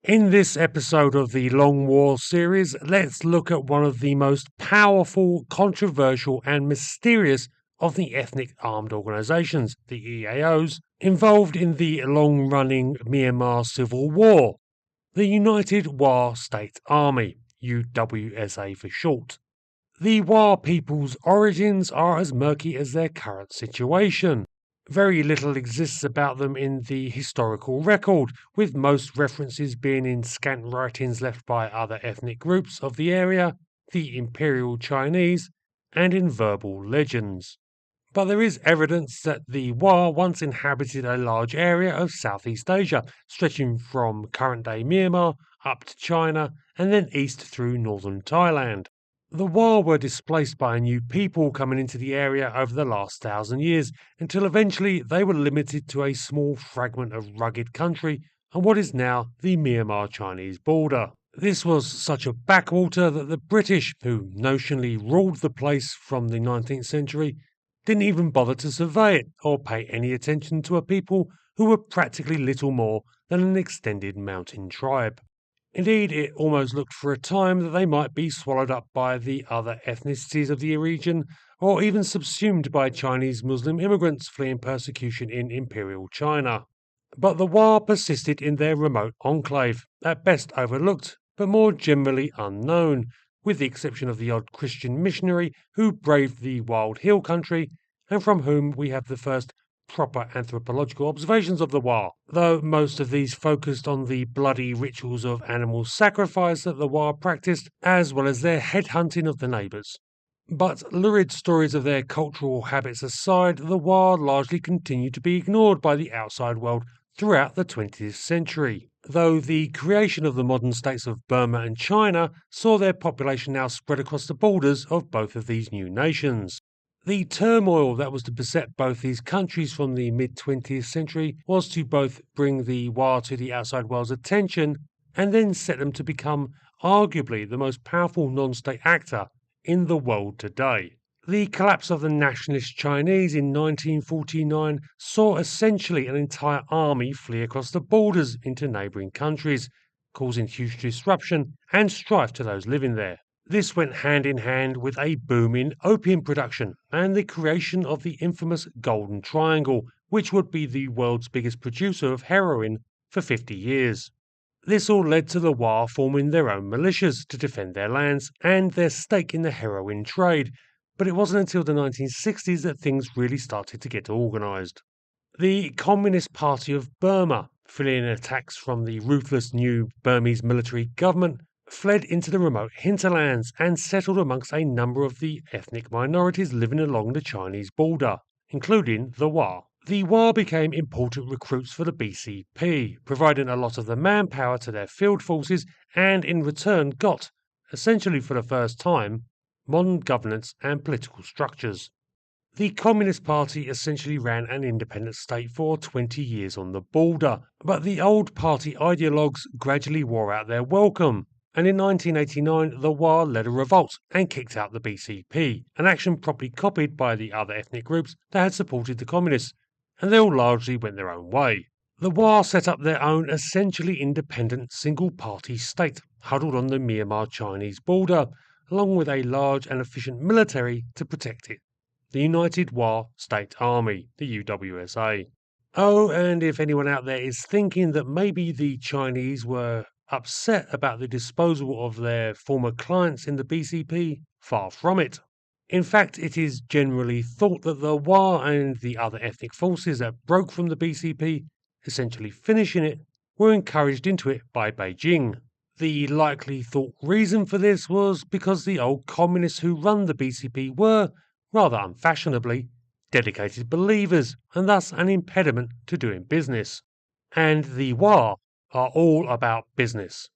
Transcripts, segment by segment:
In this episode of the Long War series, let's look at one of the most powerful, controversial and mysterious of the ethnic armed organisations, the EAOs, involved in the long-running Myanmar Civil War, the United Wa State Army, UWSA for short. The Wa people's origins are as murky as their current situation. Very little exists about them in the historical record, with most references being in scant writings left by other ethnic groups of the area, the Imperial Chinese, and in verbal legends. But there is evidence that the Wa once inhabited a large area of Southeast Asia, stretching from current-day Myanmar up to China and then east through northern Thailand. The Wa were displaced by a new people coming into the area over the last 1,000 years, until eventually they were limited to a small fragment of rugged country on what is now the Myanmar-Chinese border. This was such a backwater that the British, who notionally ruled the place from the 19th century, didn't even bother to survey it or pay any attention to a people who were practically little more than an extended mountain tribe. Indeed, it almost looked for a time that they might be swallowed up by the other ethnicities of the region, or even subsumed by Chinese Muslim immigrants fleeing persecution in Imperial China. But the Wa persisted in their remote enclave, at best overlooked, but more generally unknown, with the exception of the odd Christian missionary who braved the wild hill country, and from whom we have the first proper anthropological observations of the Wa, though most of these focused on the bloody rituals of animal sacrifice that the Wa practiced, as well as their headhunting of the neighbours. But lurid stories of their cultural habits aside, the Wa largely continued to be ignored by the outside world throughout the 20th century, though the creation of the modern states of Burma and China saw their population now spread across the borders of both of these new nations. The turmoil that was to beset both these countries from the mid-20th century was to both bring the Wa to the outside world's attention and then set them to become arguably the most powerful non-state actor in the world today. The collapse of the nationalist Chinese in 1949 saw essentially an entire army flee across the borders into neighbouring countries, causing huge disruption and strife to those living there. This went hand in hand with a boom in opium production and the creation of the infamous Golden Triangle, which would be the world's biggest producer of heroin for 50 years. This all led to the Wa forming their own militias to defend their lands and their stake in the heroin trade, but it wasn't until the 1960s that things really started to get organised. The Communist Party of Burma, fleeing attacks from the ruthless new Burmese military government, fled into the remote hinterlands and settled amongst a number of the ethnic minorities living along the Chinese border, including the Wa. The Wa became important recruits for the BCP, providing a lot of the manpower to their field forces and in return got, essentially for the first time, modern governance and political structures. The Communist Party essentially ran an independent state for 20 years on the border, but the old party ideologues gradually wore out their welcome, and in 1989 the Wa led a revolt and kicked out the BCP, an action promptly copied by the other ethnic groups that had supported the communists, and they all largely went their own way. The Wa set up their own essentially independent single-party state, huddled on the Myanmar-Chinese border, along with a large and efficient military to protect it. The United Wa State Army, the UWSA. Oh, and if anyone out there is thinking that maybe the Chinese were upset about the disposal of their former clients in the BCP, far from it. In fact, it is generally thought that the Wa and the other ethnic forces that broke from the BCP, essentially finishing it, were encouraged into it by Beijing. The likely thought reason for this was because the old communists who run the BCP were, rather unfashionably, dedicated believers and thus an impediment to doing business. And the Wa are all about business.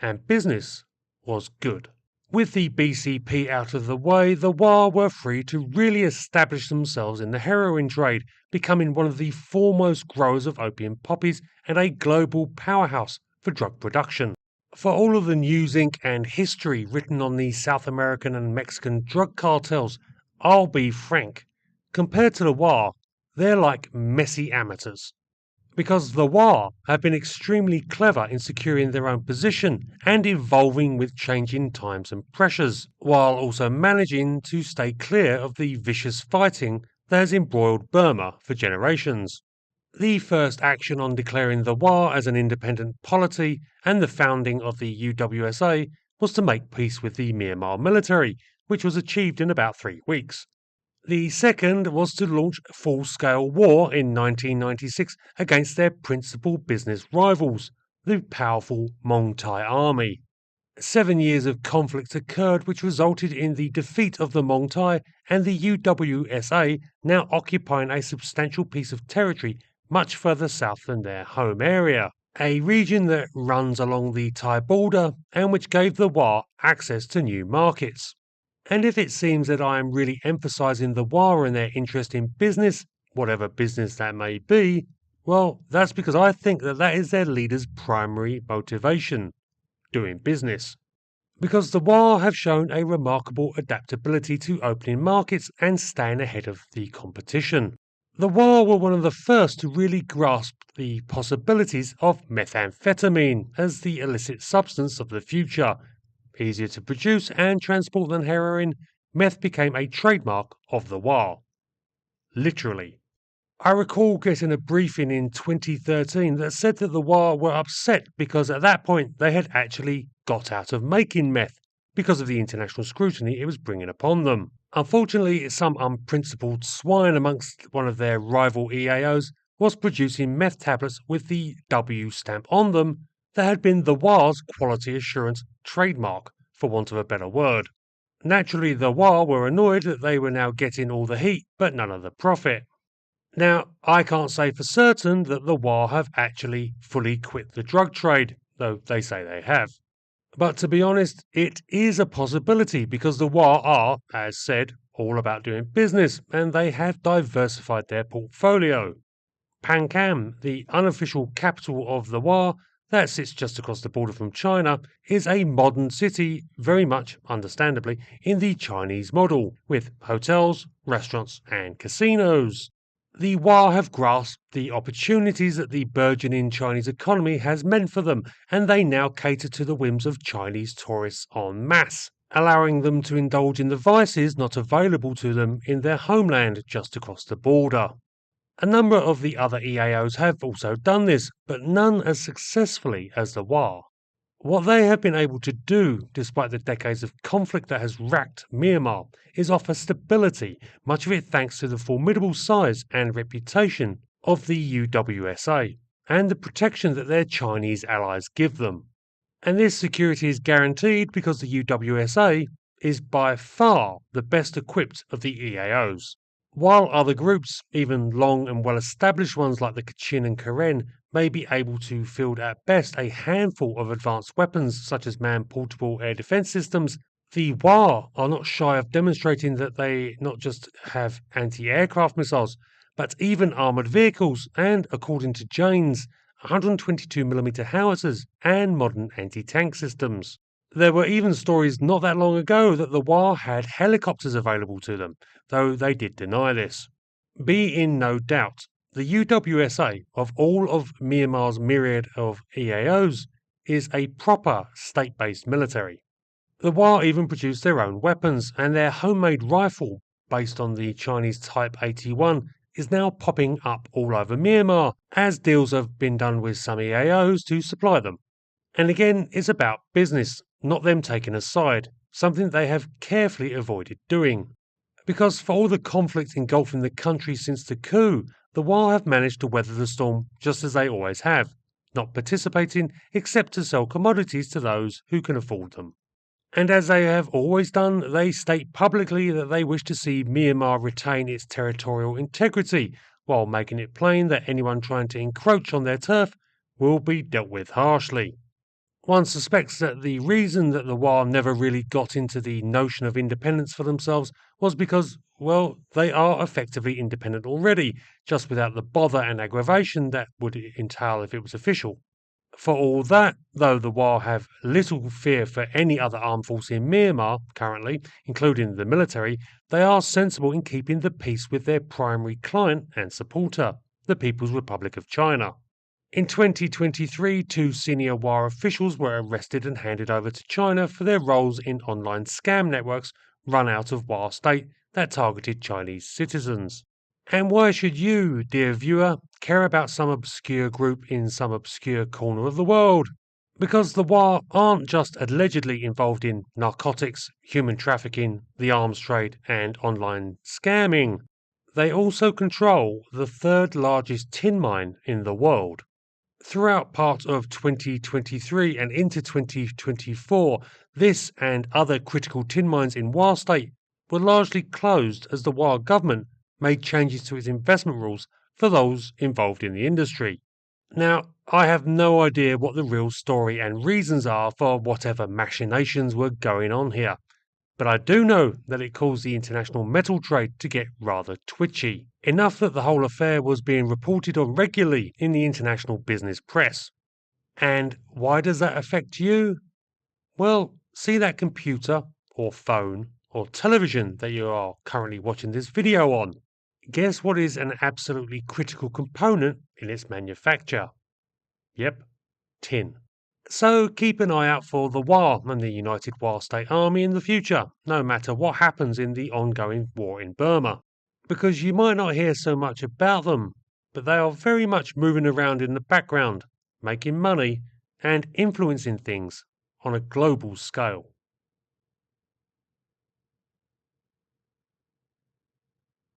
And business was good. With the BCP out of the way, the Wa were free to really establish themselves in the heroin trade, becoming one of the foremost growers of opium poppies and a global powerhouse for drug production. For all of the news ink and history written on the South American and Mexican drug cartels, I'll be frank, compared to the Wa, they're like messy amateurs. Because the Wa have been extremely clever in securing their own position and evolving with changing times and pressures, while also managing to stay clear of the vicious fighting that has embroiled Burma for generations. The first action on declaring the Wa as an independent polity and the founding of the UWSA was to make peace with the Myanmar military, which was achieved in about 3 weeks. The second was to launch full-scale war in 1996 against their principal business rivals, the powerful Mong Thai army. 7 years of conflict occurred which resulted in the defeat of the Mong Thai and the UWSA now occupying a substantial piece of territory much further south than their home area, a region that runs along the Thai border and which gave the Wa access to new markets. And if it seems that I am really emphasising the Wa and their interest in business, whatever business that may be, well, that's because I think that is their leader's primary motivation, doing business. Because the Wa have shown a remarkable adaptability to opening markets and staying ahead of the competition. The Wa were one of the first to really grasp the possibilities of methamphetamine as the illicit substance of the future. Easier to produce and transport than heroin, meth became a trademark of the Wa. Literally. I recall getting a briefing in 2013 that said that the Wa were upset because at that point they had actually got out of making meth because of the international scrutiny it was bringing upon them. Unfortunately, some unprincipled swine amongst one of their rival EAOs was producing meth tablets with the W stamp on them that had been the Wa's quality assurance trademark, for want of a better word. Naturally, the Wa were annoyed that they were now getting all the heat but none of the profit. Now, I can't say for certain that the Wa have actually fully quit the drug trade, though they say they have. But to be honest, it is a possibility because the Wa are, as said, all about doing business and they have diversified their portfolio. Pankam, the unofficial capital of the Wa, that sits just across the border from China, is a modern city, very much, understandably, in the Chinese model, with hotels, restaurants, and casinos. The Wa have grasped the opportunities that the burgeoning Chinese economy has meant for them, and they now cater to the whims of Chinese tourists en masse, allowing them to indulge in the vices not available to them in their homeland just across the border. A number of the other EAOs have also done this, but none as successfully as the Wa. What they have been able to do, despite the decades of conflict that has racked Myanmar, is offer stability, much of it thanks to the formidable size and reputation of the UWSA, and the protection that their Chinese allies give them. And this security is guaranteed because the UWSA is by far the best equipped of the EAOs. While other groups, even long and well-established ones like the Kachin and Karen, may be able to field at best a handful of advanced weapons such as man-portable air defense systems, the Wa are not shy of demonstrating that they not just have anti-aircraft missiles, but even armoured vehicles and, according to Janes, 122mm howitzers and modern anti-tank systems. There were even stories not that long ago that the Wa had helicopters available to them, though they did deny this. Be in no doubt, the UWSA, of all of Myanmar's myriad of EAOs, is a proper state-based military. The Wa even produce their own weapons, and their homemade rifle, based on the Chinese Type 81, is now popping up all over Myanmar, as deals have been done with some EAOs to supply them. And again, it's about business, not them taking a side, something they have carefully avoided doing. Because for all the conflict engulfing the country since the coup, the Wa have managed to weather the storm just as they always have, not participating except to sell commodities to those who can afford them. And as they have always done, they state publicly that they wish to see Myanmar retain its territorial integrity, while making it plain that anyone trying to encroach on their turf will be dealt with harshly. One suspects that the reason that the Wa never really got into the notion of independence for themselves was because, well, they are effectively independent already, just without the bother and aggravation that would entail if it was official. For all that, though the Wa have little fear for any other armed force in Myanmar currently, including the military, they are sensible in keeping the peace with their primary client and supporter, the People's Republic of China. In 2023, 2 senior WA officials were arrested and handed over to China for their roles in online scam networks run out of WA state that targeted Chinese citizens. And why should you, dear viewer, care about some obscure group in some obscure corner of the world? Because the WA aren't just allegedly involved in narcotics, human trafficking, the arms trade, and online scamming. They also control the third largest tin mine in the world. Throughout part of 2023 and into 2024, this and other critical tin mines in WA state were largely closed as the WA government made changes to its investment rules for those involved in the industry. Now, I have no idea what the real story and reasons are for whatever machinations were going on here, but I do know that it caused the international metal trade to get rather twitchy, enough that the whole affair was being reported on regularly in the international business press. And why does that affect you? Well, see that computer, or phone, or television that you are currently watching this video on. Guess what is an absolutely critical component in its manufacture? Yep, tin. So keep an eye out for the WA and the United WA State Army in the future, no matter what happens in the ongoing war in Burma. Because you might not hear so much about them, but they are very much moving around in the background, making money and influencing things on a global scale.